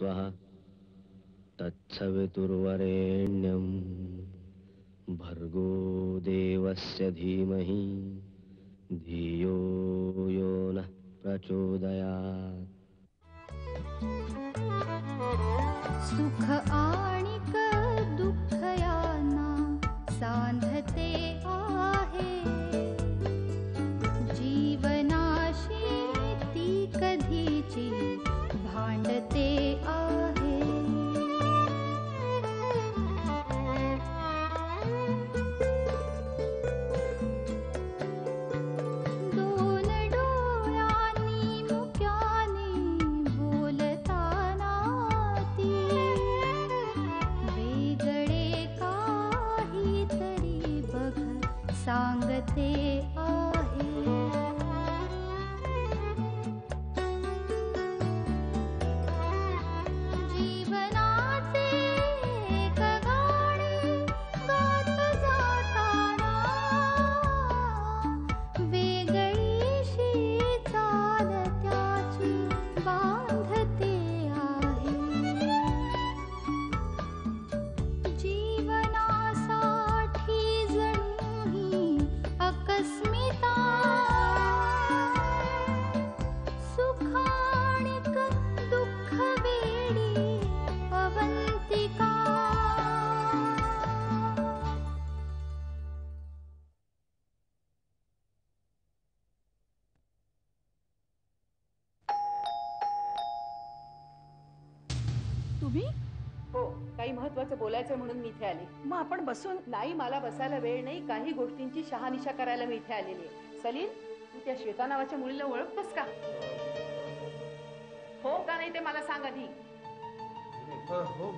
स्वाहा तत्सवितुर्वरेण्यं भर्गो देवस्य धीमहि धियो यो नः प्रचोदयात्। सुख आणिक दुःख यांना सांधते आहे, जीवनाशी ती कधीची भांडते आहे। दोन डोळ्यांनी मुक्याने बोलताना ती वेगळे काहीतरी बघ सांगते आहे। जीवनाचे एक गाणे गात जाताना वेगळीशी चाल त्याची बांधते आहे। जीवनासाठी जणू ही अकस्मिता, सुखाणिक दुःख वेडी अवंतिका। तुम्ही? हो, काही महत्वाचं बोलायचं म्हणून मी इथे आले. मग आपण बसून. नाही, मला बसायला वेळ नाही. काही गोष्टींची शहानिशा करायला मी इथे आलेली आहे. सलील, तू त्या श्वेता नावाच्या मुलीला ओळखतोस का? हो का नाही ते मला सांग आधी. हो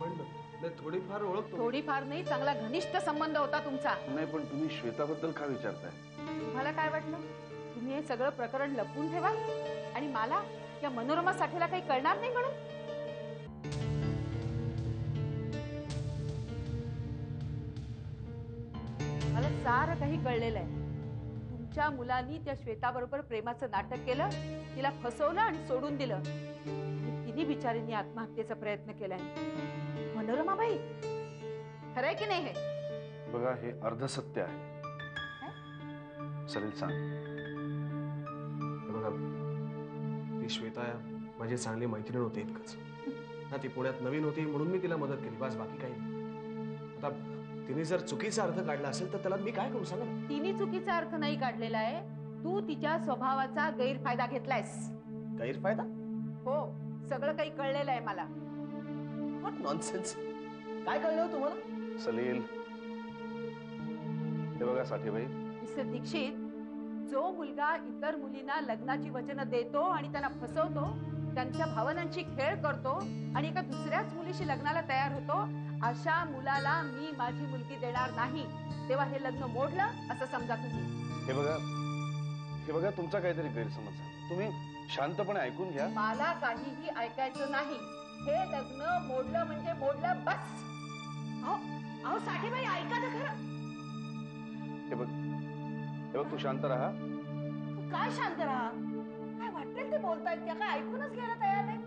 पण थोडीफार ओळखतो. थोडीफार नाही, चांगला घनिष्ठ संबंध होता तुमचा. नाही, पण तुम्ही श्वेताबद्दल का विचारताय? तुम्हाला काय वाटलं तुम्ही हे सगळं प्रकरण लपवून ठेवा आणि मला या मनोरमा साठीला काही कळणार नाही म्हणून? मला सारं काही कळलेलं आहे. तुमच्या मुलांनी त्या श्वेताबरोबर प्रेमाचं नाटक केलं, तिला फसवलं आणि सोडून दिलं. तिन्ही बिचारींनी आत्महत्येचा प्रयत्न केलाय. मनोरमाबाई, खरंय की नाही हे? बघा, हे अर्धसत्य आहे. सलील सांग. बघा, ती श्वेता माझी चांगली मैत्रीण होती इतकंच ना. ती पुण्यात नवीन होती म्हणून मी तिला मदत केली, बस, बाकी काही नाही. आता तिने जर चुकीचा अर्थ काढला असेल तर त्याला मी काय करू सांगा? तिने चुकीचा अर्थ नाही काढलेला आहे. तू तिच्या स्वभावाचा गैरफायदा घेतलायस. गैरफायदा? हो, सगळं काही कळलेलं आहे मला. What nonsense. काय कळलं तुम्हाला? सलील, हे बघा साठेबाई, मिस्टर दीक्षित, जो मुलगा इतर मुलींना लग्नाची वचनं देतो आणि त्यांना फसवतो, त्यांच्या भावनांची खेळ करतो आणि एका दुसऱ्याच मुलीशी लग्नाला तयार होतो, अशा मुलाला मी माझी मुलगी देणार नाही. तेव्हा हे लग्न मोडलं असं समजा तुम्ही. हे बघा तुमचा काहीतरी गैरसमज आहे. तुम्ही शांतपणे ऐकून घ्या. मला काहीही ऐकायचं नाही. हे लग्न मोडलं म्हणजे मोडलं, बस. अहो साठेबाई, ऐका ना खरं. हे बघ तू शांत राहा. तू काय शांत राहा? काय वाटेल ते बोलतायत, त्या काय ऐकूनच घ्यायला तयार नाही.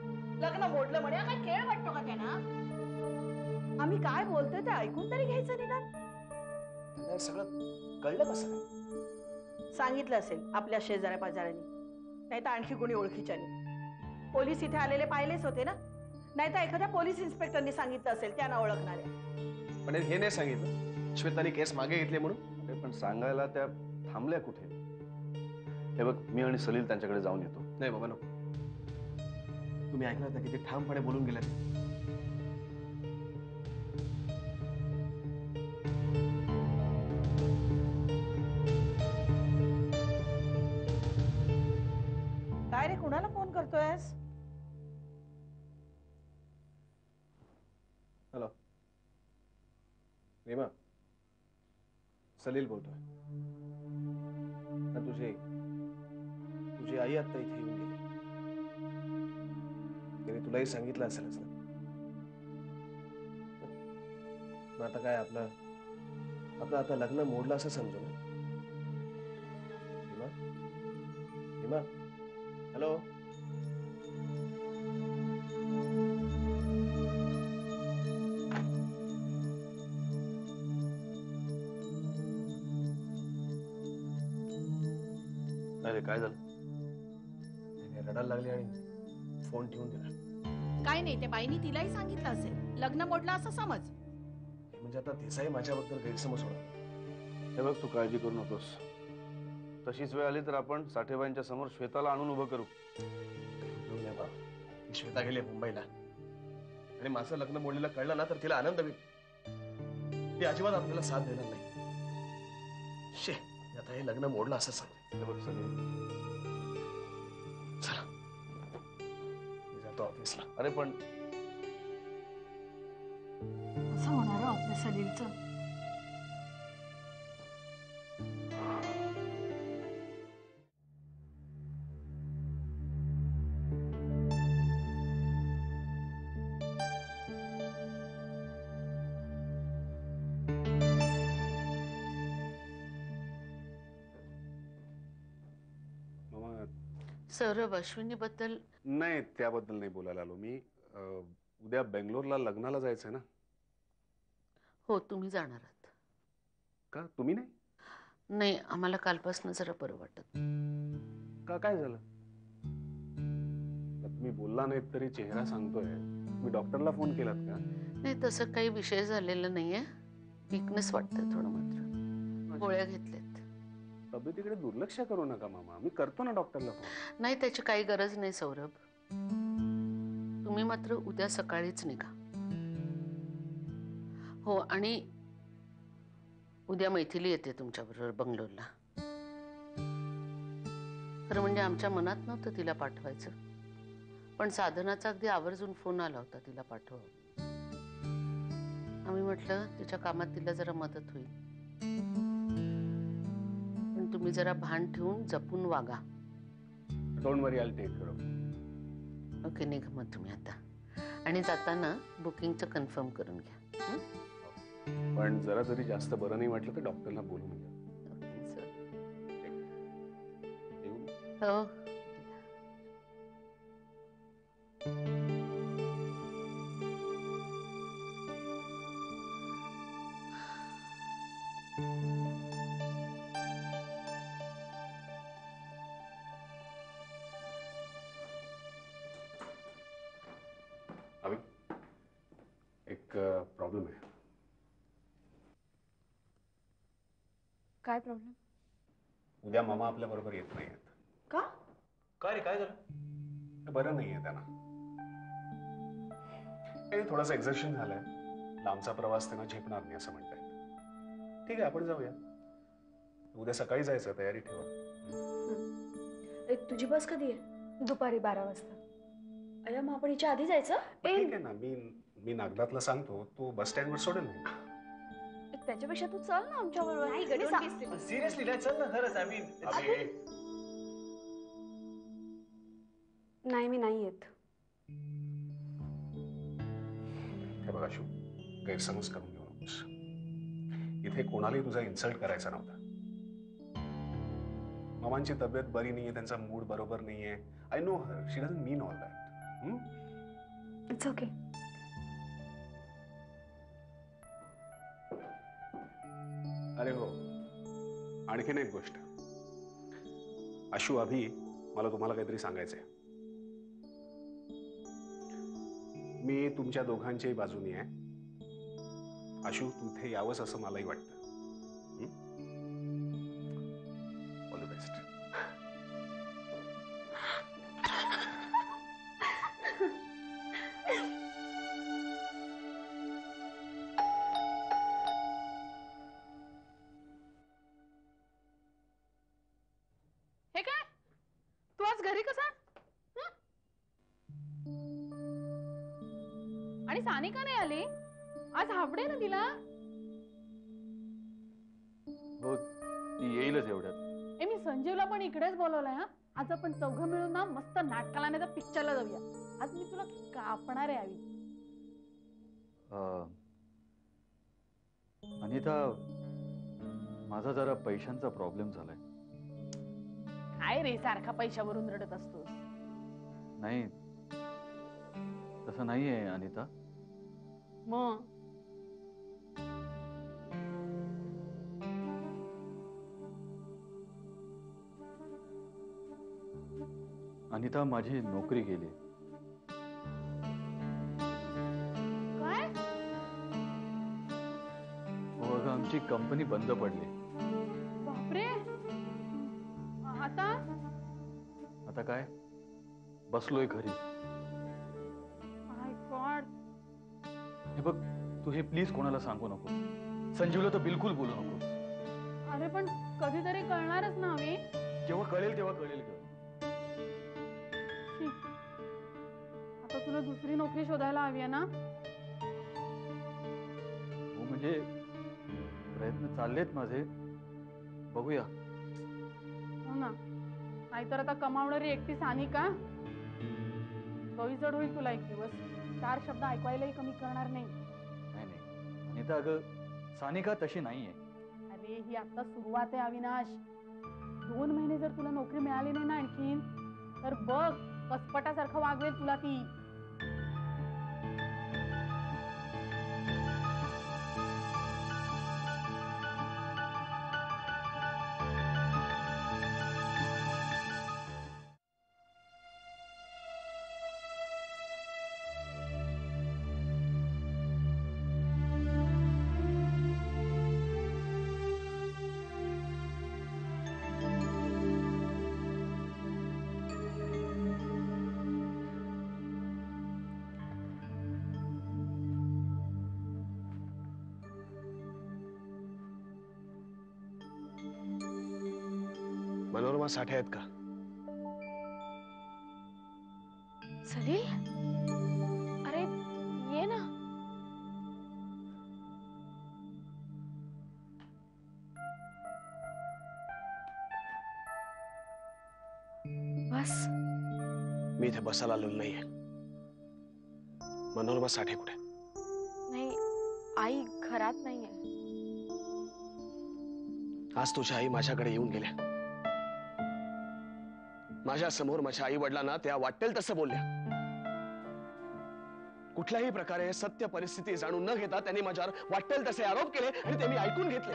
लग्न मोडलं म्हणे, काय खेळ वाटतो का त्यांना? आम्ही काय बोलतोय ते ऐकून तरी घ्यायचं निदान. सगळं कळलं कसं काय? सांगितलं असेल आपल्या शेजाऱ्या पाजाऱ्यांनी, नाही तर आणखी कोणी ओळखीच्यानी. पोलीस इथे आलेले पाहिलेच होते ना, नाही तर एखाद्या पोलीस इन्स्पेक्टरनी सांगितलं असेल त्यांना ओळखणाऱ्या. पण हे नाही सांगितलं श्वेताने केस मागे घेतले म्हणून? पण सांगायला त्या थांबल्या कुठे? हे बघ, मी आणि सलील त्यांच्याकडे जाऊन येतो. नाही बाबा, नको. तुम्ही ऐकलं ना किती ठामपणे बोलून गेला. काय रे, कुणाला फोन करतोयस? हॅलो रीमा, सलील बोलतोय. तुझी आई आता इथे येऊन गेली. तिने तुलाही सांगितलं असेलच ना. मग आता काय, आपलं आता लग्न मोडलं असं समजू ना. रीमा, रीमा, हॅलो. रे काय झालं? तिने रडायला लागली आणि फोन ठेवून दिला. काय नाही, त्या बाईनी तिलाही सांगितलं असेल लग्न मोडलं असं समज. म्हणजे आता तिचाही माझ्याबद्दल गैरसमज होणार. हे बघ, तू काळजी करू नकोस. तशीच वेळ आली तर आपण साठेबाईंच्या समोर श्वेताला आणून उभं करू. उपयोग नाही बाबा. ती श्वेता गेली मुंबईला आणि माझं लग्न मोडलेलं कळलं ना तर तिला आनंद होईल. ती अजिबात आपल्याला साथ देणार नाही. शे, आता हे लग्न मोडलं असं सांगते. हे बघ सलीम, चला मी जातो ऑफिसला. अरे पण असं होणार आपल्या सलीलचं. मामा, सौरभ, अश्विनीबद्दल नाही त्याबद्दल नाही बोलायला आलो मी. उद्या बेंगलोरला लग्नाला जायचंय ना? हो, तुम्ही जाणार आहात. का तुम्ही नाही? नाही, आम्हाला कालपासून जरा बरं वाटत. का काय झालं? तुम्ही बोलला नाहीत तरी चेहरा सांगतोय. मी डॉक्टरला फोन केलात का? नाही, तसं काही विषय झालेला नाहीये. वीकनेस वाटतंय थोडं मात्र. गोळ्या घेतल्यात. तब्येतीकडे दुर्लक्ष करू नका मामा. मी करतो ना डॉक्टरला फोन. नाही, त्याची काही गरज नाही सौरभ. तुम्ही मात्र उद्या सकाळीच निघा. हो, आणि उद्या मैथिली येते तुमच्याबरोबर बंगलोरला. खरं म्हणजे आमच्या मनात नव्हतं तिला पाठवायचं, पण साधनाचा अगदी आवर्जून फोन आला होता तिला पाठव. आम्ही म्हटलं तिच्या कामात तिला जरा मदत होईल, पण तुम्ही जरा भान ठेवून जपून वागा. Don't worry, I will take care of. Okay, निघा मग तुम्ही आता. आणि जाताना बुकिंगचं कन्फर्म करून घ्या. हं? पण जरा जरी जास्त बरं नाही वाटलं तर डॉक्टरला बोलून घ्या. Okay, sir. येऊ? हो. अभि, एक प्रॉब्लेम आहे. काय प्रॉब्लेम? उद्या मामा आपल्या बरोबर येत नाहीयेत. का? काय रे, काय झालं? बरं नाहीये त्यांना. थोडंसं एक्झर्शन झालंय. लांबचा प्रवास त्यांना झेपणार नाही असं म्हणतायत. ठीक आहे, आपण जाऊया. उद्या सकाळी जायचं, तयारी ठेवा. तुझी बस कधी आहे? दुपारी 12 वाजता. अय्या, मग आपण हिच्या आधी जायचं? ठीक आहे ना, मी नागदातला सांगतो, तू बस स्टँडवर सोडेल नाही. त्याच्यापेक्षा तू चल ना आमच्या बरोबर. सिरियसली नाही, चल ना खरंच. आय मीन, नाही, मी नाही येत. हे बघा शू, गैरसमज करून घेऊ नकोस. इथे कोणालाही तुझा इन्सल्ट करायचा नव्हता. मामांची तब्येत बरी नाहीये, त्यांचा मूड बरोबर नाहीये. I know her, she doesn't mean all that. It's okay. अरे हो, आणखीन एक गोष्ट. आशू, अभि, मला तुम्हाला काहीतरी सांगायचंय. मी तुमच्या दोघांच्याही बाजूनी आहे. आशू, तू इथे यावंस असं मलाही वाटतं. All the best. हे काय, तू आज घरी कसा? हं? आणि सानिका नाही आली आज? हाफडे ना तिला. हो, ती येईलच एवढ्यात. मी संजीवला पण इकडेच बोलवलंय. हा, आज आपण चौघं मिळून ना मस्त नाटकाला नाही तर पिक्चरला जाऊया. आज मी तुला कापणार आहे. आवी, अनिता, माझा जरा पैशांचा प्रॉब्लेम झालाय. काय रे सारखा पैशावरून रडत असतोस? नाही, तसं नाहीये अनिता. मग अनिता माझी नोकरी गेली. काय? हो अगं, आमची कंपनी बंद पडली. बापरे. आता आता काय, बसलोय घरी. माय गॉड. हे बघ, तू हे प्लीज कोणाला सांगू नको. संजीवला तर बिलकुल बोलू नको. अरे पण कधीतरी कळणारच ना आम्ही. जेव्हा कळेल तेव्हा कळेल ग. आता तुला दुसरी नोकरी शोधायला हवी आहे ना? हो म्हणजे प्रयत्न चाललेत माझे, बघूया. हो ना, नाहीतर आता कमावणारी एकटी सानिका. जड होईल तुला एक दिवस. 4 शब्द ऐकवायलाही कमी करणार नाही. नाही नाही अनिता, अगं सानिका तशी नाहीये. अरे ही आता सुरुवात आहे अविनाश. 2 महिने जर तुला नोकरी मिळाली नाही ना आणखीन, तर बघ कसपटासारखं वागवेल तुला ती. मनोरमा साठे आहेत का? सलील, अरे ये ना. बस. मी इथे बसायला आलेलो नाहीये. मनोरमा साठे कुठे? नाही, आई घरात नाहीये. आज तुझ्या आई माझ्याकडे येऊन गेल्या. माझ्या समोर माझ्या आई वडिलांना त्या वाटेल तसं बोलल्या. कुठल्याही प्रकारे सत्य परिस्थिती जाणून न घेता त्यांनी माझ्यावर वाटेल तसे आरोप केले आणि ते मी ऐकून घेतले.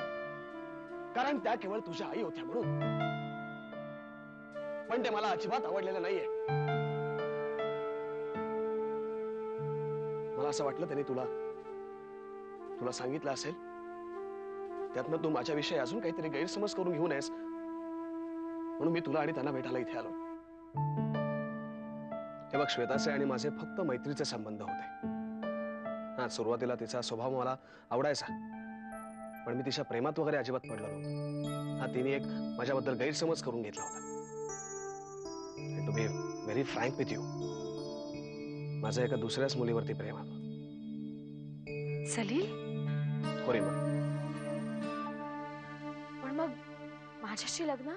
कारण त्या केवळ तुझ्या आई होत्या म्हणून. पण ते मला अजिबात आवडलेलं नाहीये. मला असं वाटलं त्यांनी तुला सांगितलं असेल. त्यातनं तू माझ्याविषयी अजून काहीतरी गैरसमज करून घेऊ नयेस म्हणून मी तुला आणि त्यांना भेटायला इथे आलो. हे बघ, श्वेताचे आणि माझे फक्त मैत्रीचे संबंध होते. हा, सुरुवातीला तिचा स्वभाव मला आवडायचा, पण मी तिच्या प्रेमात वगैरे अजिबात पडलो नव्हतो. हा, तिने एक माझ्याबद्दल गैरसमज करून घेतला होता. To be very frank with you, माझं एका दुसऱ्याच मुलीवरती प्रेम होतं. सलील, हो रे. मग पण मग माझ्याशी लग्न?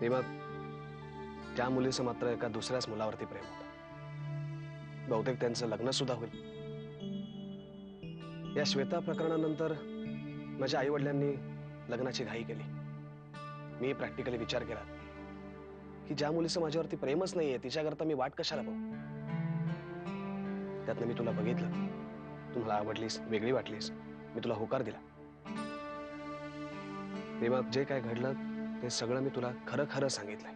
मग त्या मुलीचं मात्र एका दुसऱ्याच मुलावरती प्रेम होतं. बहुतेक त्यांचं लग्न सुद्धा होईल. या श्वेता प्रकरणानंतर माझ्या आई वडिलांनी लग्नाची घाई केली. मी प्रॅक्टिकली विचार केला की ज्या मुलीचं माझ्यावरती प्रेमच नाहीये तिच्याकरता मी वाट कशाला बघू. त्यातनं मी तुला बघितलं, तुम्हाला आवडलीस, वेगळी वाटलीस, मी तुला होकार दिला. मग जे काय घडलं ते सगळं मी तुला खरं खरं सांगितलंय.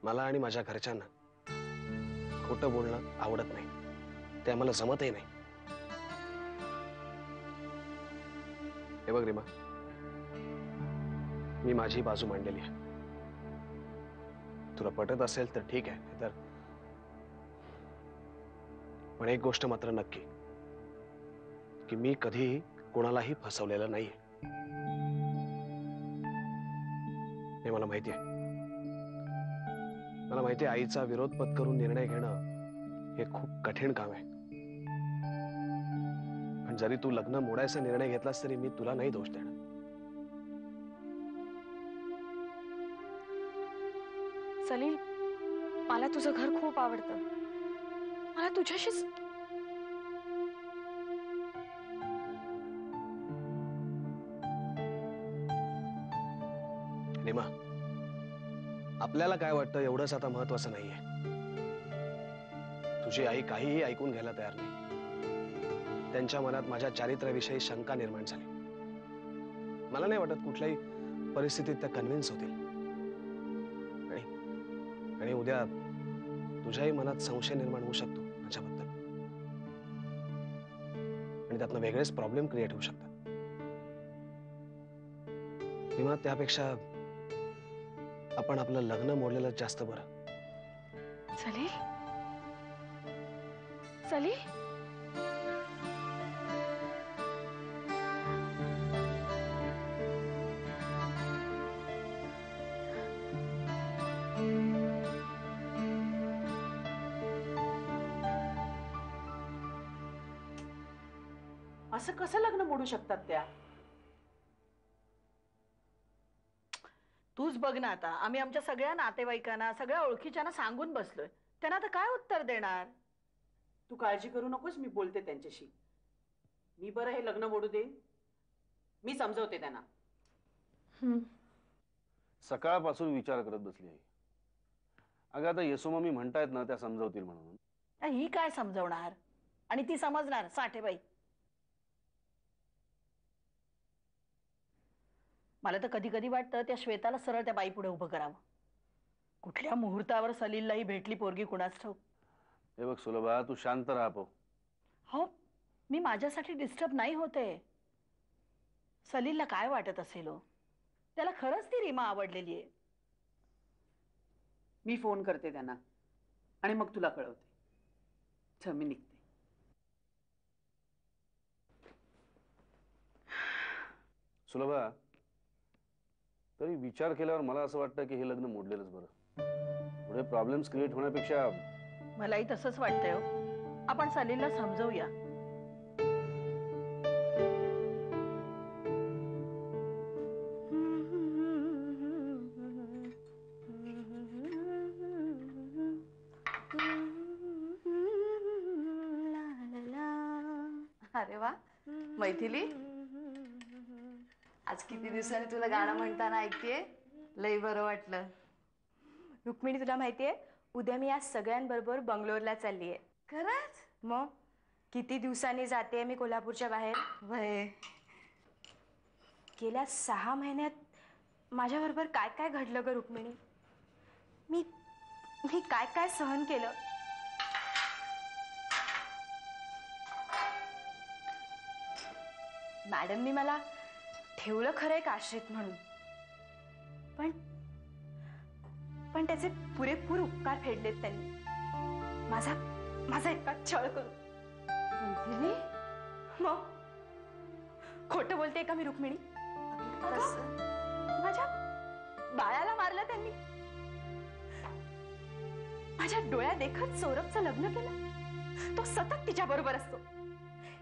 मला आणि माझ्या घरच्यांना खोटं बोलणं आवडत नाही, ते आम्हाला जमतही नाही. हे बघ रीमा, मी माझी बाजू मांडलेली आहे. तुला पटत असेल तर ठीक आहे, तर पण एक गोष्ट मात्र नक्की की मी कधीही कोणालाही फसवलेलं नाहीये. हे मला माहिती आहे. मला माहिती आहे आईचा विरोध पत्करून निर्णय घेणं हे खूप कठीण काम आहे. पण जरी तू लग्न मोडायचा निर्णय घेतलास तरी मी तुला नाही दोष देणार. सलील, मला तुझं घर खूप आवडतं. मला तुझ्याशीच रीमा, आपल्याला काय वाटतं एवढंच आता महत्वाचं नाहीये. तुझी आई काहीही ऐकून घ्यायला तयार नाही. त्यांच्या मनात माझ्या चारित्र्याविषयी शंका निर्माण झाली. मला नाही वाटत कुठल्याही परिस्थितीत त्या कन्व्हिन्स होतील. आणि उद्या तुझ्याही मनात संशय निर्माण होऊ शकतो माझ्याबद्दल, आणि त्यातनं वेगळेच प्रॉब्लेम क्रिएट होऊ शकतात. किंवा त्यापेक्षा आपण आपलं लग्न मोडलेलं जास्त बरं. सलील, सलील, असं कसं लग्न मोडू शकतात त्या? तूच बघ ना, आता आम्ही आमच्या सगळ्या नातेवाईकांना, सगळ्या ओळखीच्यांना सांगून बसलोय. त्यांना आता काय उत्तर देणार? तू काळजी करू नकोस, मी बोलते त्यांच्याशी. मी बरं हे लग्न मोडू देईन, मी समजवते त्यांना. सकाळपासून विचार करत बसली आहे. अगं आता यशोममी म्हणतायत ना त्या समजवतील म्हणून. ही काय समजवणार आणि ती समजणार साठेबाई? मला तर कधी कधी वाटतं त्या श्वेताला सरळ त्या बाई पुढे उभं करावं. कुठल्या मुहूर्तावर सलीललाही भेटली पोरगी कुणाच ठाऊक. हे बघ सुलभा, तू शांत राहा. हो, मी माझ्यासाठी डिस्टर्ब नाही होते. सलीलला काय वाटत असेल हो? त्याला खरंच ती रीमा आवडलेली आहे. मी फोन करते त्यांना आणि मग तुला कळवते. चल, मी निघते. सुलभा, तरी विचार केल्यावर मला असं वाटतं की हे लग्न मोडलेलंच बरं. पुढे प्रॉब्लेम्स क्रिएट होण्यापेक्षा. मलाही तसंच वाटतंय हो. आपण सलीलला समजवूया. अरे वा मैथिली, आज किती दिवसांनी तुला गाणं म्हणताना ऐकतेय. लई बरं वाटलं. रुक्मिणी, तुला माहितीये उद्या मी आज सगळ्यांबरोबर बंगलोरला चाललीये. खरंच? मग किती दिवसांनी जाते मी कोल्हापूरच्या बाहेर. वय, गेल्या 6 महिन्यात माझ्याबरोबर काय काय घडलं ग रुक्मिणी. मी काय काय सहन केलं. मॅडमनी मला ठेवलं खरं एक आश्रित म्हणून, पण त्याचे पुरेपूर उपकार फेडलेत त्यांनी. माझा इतका छळ करून. मग खोटं बोलते का मी रुक्मिणी? माझ्या बाळाला मारलं त्यांनी. माझ्या डोळ्या देखत सौरभचं लग्न केलं. तो सतत तिच्या बरोबर असतो.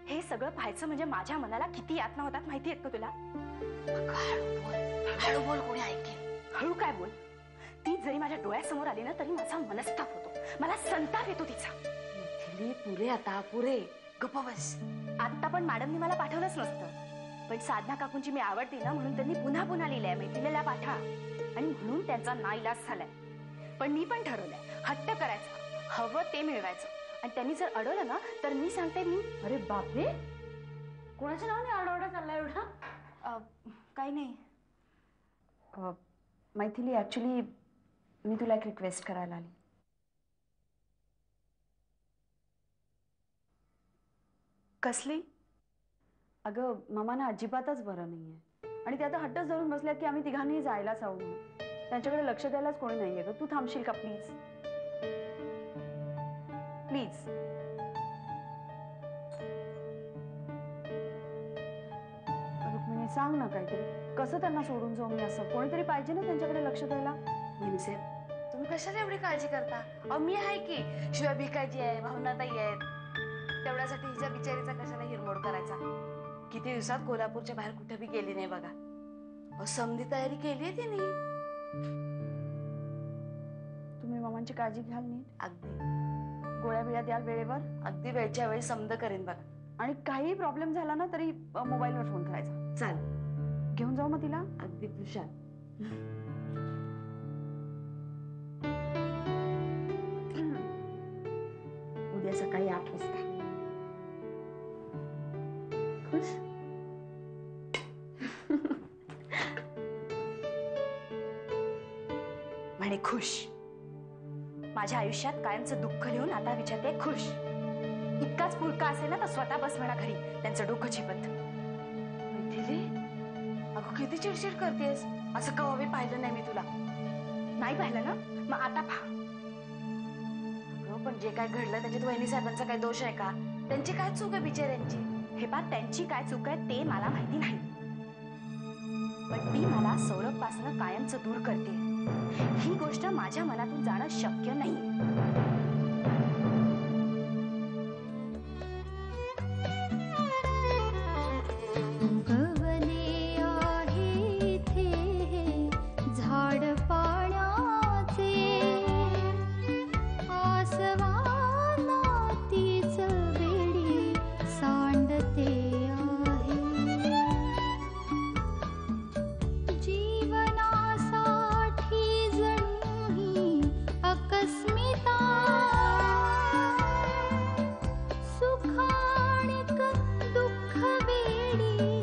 हे सगळं पाहायचं म्हणजे माझ्या मनाला किती यातना होतात माहिती आहेत का तुला? हळू बोल, कोणी ऐकेल. हळू काय बोल? ती जरी माझ्या डोळ्यासमोर आली ना तरी माझा मनस्ताप होतो. मला संताप येतो तिचा. पुरे आता पुरे, गप्प बस. आता पण मॅडमनी मला पाठवलंच नसतं, पण साधना काकूंची मी आवडते ना म्हणून त्यांनी पुन्हा पुन्हा लिहिलंय मैथिलीला पाठवा, आणि म्हणून त्यांचा नाईलाज झालाय. पण मी पण ठरवलंय हट्ट करायचा, हवं ते मिळवायचं. आणि त्यांनी जर अडवलं ना तर मी सांगते मी. अरे बापरे, कोणाच्या नावाने आरडाओरडा चाललाय एवढा? काही नाही मैथिली, ऍक्च्युली मी तुला एक रिक्वेस्ट करायला आली. कसली? अगं मामाना अजिबातच बरं नाहीये आणि ते आता हट्टच धरून बसल्यात की आम्ही तिघांनी जायलाच हवं म्हणून. त्यांच्याकडे लक्ष द्यायलाच कोणी नाहीये ग. तू थांबशील का प्लीज? प्लीज. रुक्मिणी, सांग ना काहीतरी. कसं त्यांना सोडून जाऊ मी? असं कोणीतरी पाहिजे ना त्यांच्याकडे लक्ष द्यायला. तुम्ही कशाला एवढी काळजी करता? अहो मी आहे की. शिवाय भिकाजी आहे, भावनाताई आहेत. तेवढ्यासाठी हिच्या बिचारीचा कशाला हिरमोड करायचा? किती दिवसात कोल्हापूरच्या बाहेर कुठे बी गेली नाही बघा. समधी तयारी केलीये तिने. तुम्ही मामांची काळजी घ्याल नीट. अगदी. गोळ्या बिळ्या द्याल वेळेवर. अगदी वेळच्या वेळी समज करेन बघा. आणि काही प्रॉब्लेम झाला ना तरी मोबाईलवर फोन करायचा. चाल, घेऊन जाऊ मग तिला. अगदी खुशाल. उद्या सकाळी 8 वाजता. खुश? म्हणे खुश. माझ्या आयुष्यात कायमचं दुःख लिहून आता विचारते खुश. इतकाच पुळका असेल ना तर स्वतः बस म्हणा घरी त्यांचं डोकं झेपत. मैथिली, अगं किती चिडचिड करतेस. असं कवावी पाहिलं नाही मी तुला. नाही पाहिलं ना, मग आता पहा. अगं पण जे काय घडलं त्याच्यात वहिनी साहेबांचा काय दोष आहे का? त्यांची काय चूक आहे बिचाऱ्यांची? हे पा त्यांची काय चूक आहे ते मला माहिती नाही, पण ती मला सौरभपासून कायमचं दूर करते. ही गोष्ट माझ्या मनातून जाणं शक्य नाही. सुखाणिक दुःख वेडी